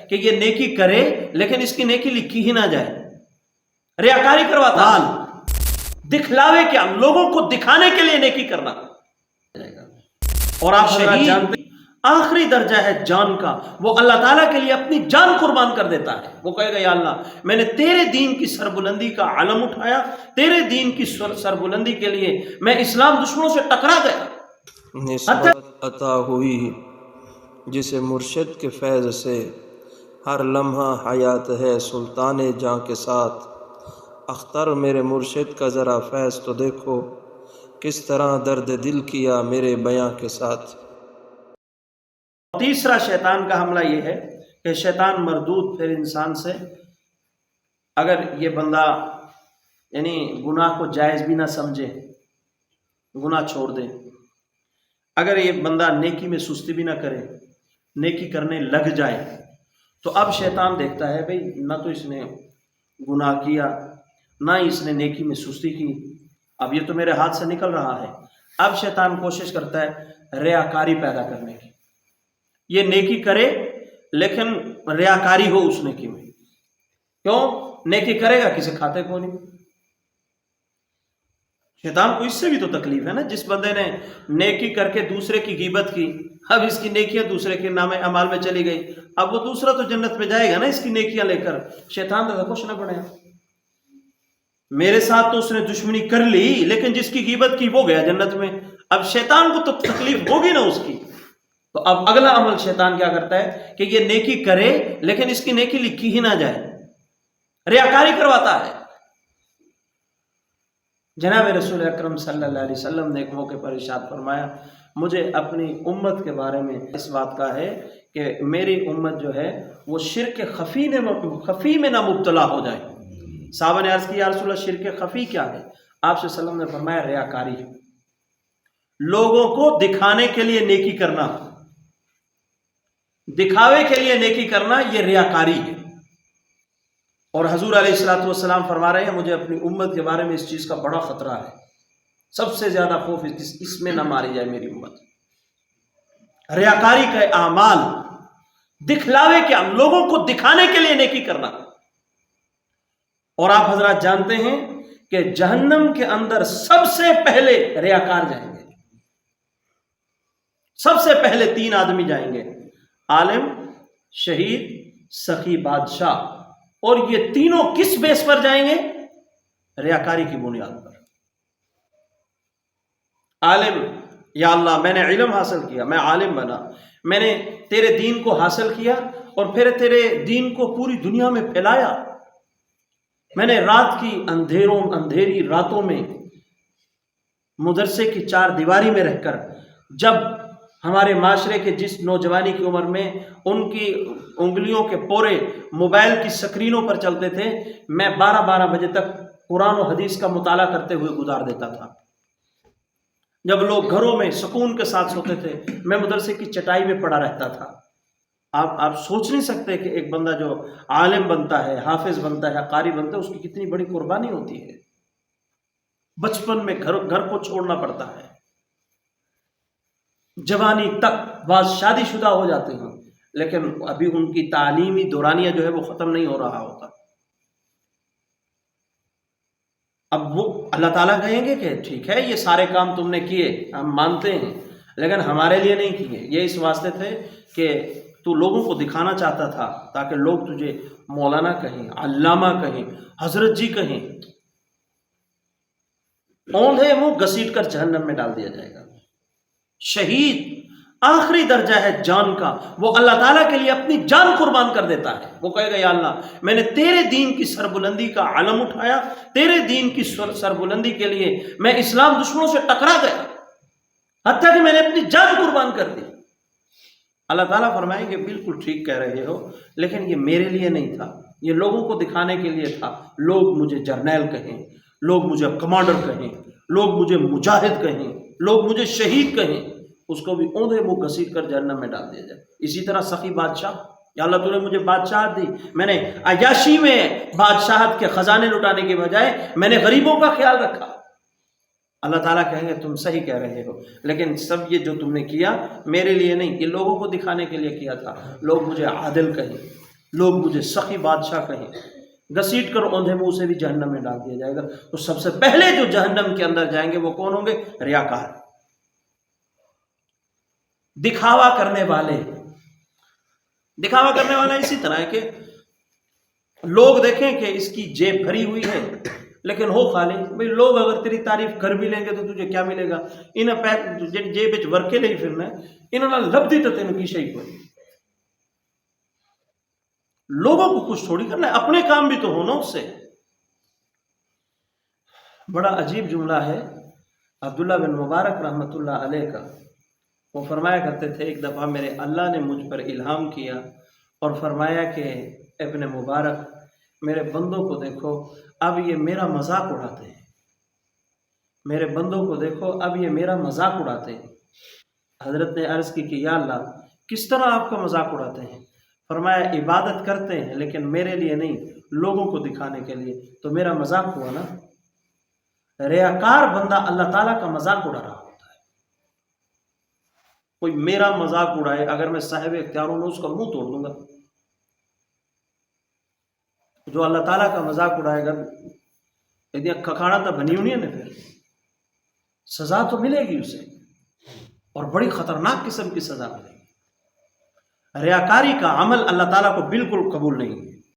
کہ یہ نیکی کرے لیکن اس کی نیکی لکھی ہی نہ جائے، ریاکاری کرواتا ہے، دکھلاوے کیا، لوگوں کو دکھانے کے لیے نیکی کرنا۔ اور آپ حضرات جانتے ہیں آخری درجہ ہے جان کا، وہ اللہ تعالیٰ کے لیے اپنی جان قربان کر دیتا ہے۔ وہ کہے گا یا اللہ میں نے تیرے دین کی سربلندی کا علم اٹھایا، تیرے دین کی سربلندی کے لیے میں اسلام دشمنوں سے ٹکرا گیا۔ نسبت عطا ہوئی جسے مرشد کے فیض سے ہر لمحہ حیات ہے سلطان جاں کے ساتھ، اختر میرے مرشد کا ذرا فیض تو دیکھو، کس طرح درد دل کیا میرے بیاں کے ساتھ۔ تیسرا شیطان کا حملہ یہ ہے کہ شیطان مردود پھر انسان سے، اگر یہ بندہ یعنی گناہ کو جائز بھی نہ سمجھے، گناہ چھوڑ دے، اگر یہ بندہ نیکی میں سستی بھی نہ کرے، نیکی کرنے لگ جائے، تو اب شیطان دیکھتا ہے بھئی نہ تو اس نے گناہ کیا، نہ اس نے نیکی میں سستی کی، اب یہ تو میرے ہاتھ سے نکل رہا ہے۔ اب شیطان کوشش کرتا ہے ریاکاری پیدا کرنے کی، یہ نیکی کرے لیکن ریاکاری ہو اس نیکی میں۔ کیوں؟ نیکی کرے گا کسی کھاتے کو نہیں۔ شیطان کو اس سے بھی تو تکلیف ہے نا، جس بندے نے نیکی کر کے دوسرے کی غیبت کی، اب اس کی نیکیاں دوسرے کے نام اعمال میں چلی گئی، اب وہ دوسرا تو جنت میں جائے گا نا اس کی نیکیاں لے کر۔ شیطان تو کچھ نہ بنے، میرے ساتھ تو اس نے دشمنی کر لی لیکن جس کی غیبت کی وہ گیا جنت میں، اب شیطان کو تو تکلیف ہوگی نا اس کی۔ تو اب اگلا عمل شیطان کیا کرتا ہے کہ یہ نیکی کرے لیکن اس کی نیکی لکھی ہی نہ جائے، ریاکاری کرواتا ہے۔ جناب رسول اکرم صلی اللہ علیہ وسلم نے ایک موقع پر ارشاد فرمایا، مجھے اپنی امت کے بارے میں اس بات کا ہے کہ میری امت جو ہے وہ شرک خفی میں نہ مبتلا ہو جائے۔ صحابہ نے عرض کی یا رسول اللہ شرک خفی کیا ہے؟ آپ صلی اللہ علیہ وسلم نے فرمایا ریاکاری، لوگوں کو دکھانے کے لیے نیکی کرنا، دکھاوے کے لیے نیکی کرنا، یہ ریاکاری ہے۔ اور حضور علیہ السلام فرما رہے ہیں مجھے اپنی امت کے بارے میں اس چیز کا بڑا خطرہ ہے، سب سے زیادہ خوف اس میں نہ ماری جائے میری امت۔ ریاکاری کا اعمال، دکھلاوے کیا، لوگوں کو دکھانے کے لیے نیکی کرنا۔ اور آپ حضرات جانتے ہیں کہ جہنم کے اندر سب سے پہلے ریاکار جائیں گے، سب سے پہلے 3 آدمی جائیں گے، عالم، شہید، سخی، بادشاہ۔ اور یہ تینوں کس بیس پر جائیں گے؟ ریاکاری کی بنیاد پر۔ عالم، یا اللہ میں نے علم حاصل کیا، میں عالم بنا، میں نے تیرے دین کو حاصل کیا اور پھر تیرے دین کو پوری دنیا میں پھیلایا، میں نے رات کی اندھیری راتوں میں مدرسے کی 4 دیواری میں رہ کر، جب ہمارے معاشرے کے جس نوجوانی کی عمر میں ان کی انگلیوں کے پورے موبائل کی سکرینوں پر چلتے تھے، میں 12 بجے تک قرآن و حدیث کا مطالعہ کرتے ہوئے گزار دیتا تھا۔ جب لوگ گھروں میں سکون کے ساتھ سوتے تھے، میں مدرسے کی چٹائی میں پڑا رہتا تھا۔ آپ سوچ نہیں سکتے کہ ایک بندہ جو عالم بنتا ہے، حافظ بنتا ہے، قاری بنتا ہے، اس کی کتنی بڑی قربانی ہوتی ہے۔ بچپن میں گھر کو چھوڑنا پڑتا ہے، جوانی تک بعض شادی شدہ ہو جاتے ہیں لیکن ابھی ان کی تعلیمی دورانیہ جو ہے وہ ختم نہیں ہو رہا ہوتا۔ اب وہ اللہ تعالیٰ کہیں گے کہ ٹھیک ہے یہ سارے کام تم نے کیے، ہم مانتے ہیں، لیکن ہمارے لیے نہیں کیے، یہ اس واسطے تھے کہ تو لوگوں کو دکھانا چاہتا تھا تاکہ لوگ تجھے مولانا کہیں، علامہ کہیں، حضرت جی کہیں۔ اوندھے منہ گھسیٹ کر جہنم میں ڈال دیا جائے گا۔ شہید آخری درجہ ہے جان کا، وہ اللہ تعالیٰ کے لیے اپنی جان قربان کر دیتا ہے۔ وہ کہے گا یا اللہ میں نے تیرے دین کی سربلندی کا علم اٹھایا، تیرے دین کی سربلندی کے لیے میں اسلام دشمنوں سے ٹکرا گیا، حتیٰ کہ میں نے اپنی جان قربان کر دی۔ اللہ تعالیٰ فرمائیں گے بالکل ٹھیک کہہ رہے ہو، لیکن یہ میرے لیے نہیں تھا، یہ لوگوں کو دکھانے کے لیے تھا۔ لوگ مجھے جرنیل کہیں، لوگ مجھے کمانڈر کہیں، لوگ مجھے مجاہد کہیں، لوگ مجھے شہید کہیں، اس کو بھی اوندھے منہ گھسیٹ کر جہنم میں ڈال دیا جائے۔ اسی طرح سخی بادشاہ، یا اللہ تو نے مجھے بادشاہت دی، میں نے عیاشی میں بادشاہت کے خزانے لٹانے کے بجائے میں نے غریبوں کا خیال رکھا۔ اللہ تعالیٰ کہیں گے تم صحیح کہہ رہے ہو، لیکن سب یہ جو تم نے کیا میرے لیے نہیں، یہ لوگوں کو دکھانے کے لیے کیا تھا۔ لوگ مجھے عادل کہیں، لوگ مجھے سخی بادشاہ کہیں، گھسیٹ کر اوندھے منہ سے بھی جہنم میں ڈال دیا جائے گا۔ تو سب سے پہلے جو جہنم کے اندر جائیں گے وہ کون ہوں گے؟ ریاکار، دکھاوا کرنے والے۔ دکھاوا کرنے والا اسی طرح ہے کہ لوگ دیکھیں کہ اس کی جیب بھری ہوئی ہے لیکن ہو خالی۔ بھئی لوگ اگر تیری تعریف کر بھی لیں گے تو تجھے کیا ملے گا؟ انہیں جیب وچ ورکے لے پھرنا ہے، انہوں نے لبدی تو تینوں کی شئی کوئی۔ لوگوں کو کچھ تھوڑی کرنا ہے، اپنے کام بھی تو ہونا اس سے۔ بڑا عجیب جملہ ہے عبداللہ بن مبارک رحمۃ اللہ علیہ کا۔ وہ فرمایا کرتے تھے ایک دفعہ میرے اللہ نے مجھ پر الہام کیا اور فرمایا کہ ابن مبارک میرے بندوں کو دیکھو اب یہ میرا مذاق اڑاتے ہیں، میرے بندوں کو دیکھو اب یہ میرا مذاق اڑاتے ہیں۔ حضرت نے عرض کی کہ یا اللہ کس طرح آپ کا مذاق اڑاتے ہیں؟ فرمایا عبادت کرتے ہیں لیکن میرے لیے نہیں، لوگوں کو دکھانے کے لیے، تو میرا مذاق ہوا نا۔ ریاکار بندہ اللہ تعالیٰ کا مذاق اڑا رہا ہوتا ہے۔ کوئی میرا مذاق اڑائے، اگر میں صاحب اختیار ہوں میں اس کا منہ توڑ دوں گا۔ جو اللہ تعالیٰ کا مذاق اڑائے گا کھکھاڑا تو بنی ہونی ہے نا، پھر سزا تو ملے گی اسے، اور بڑی خطرناک قسم کی سزا ملے گی۔ ریاکاری کا عمل اللہ تعالیٰ کو بالکل قبول نہیں ہے۔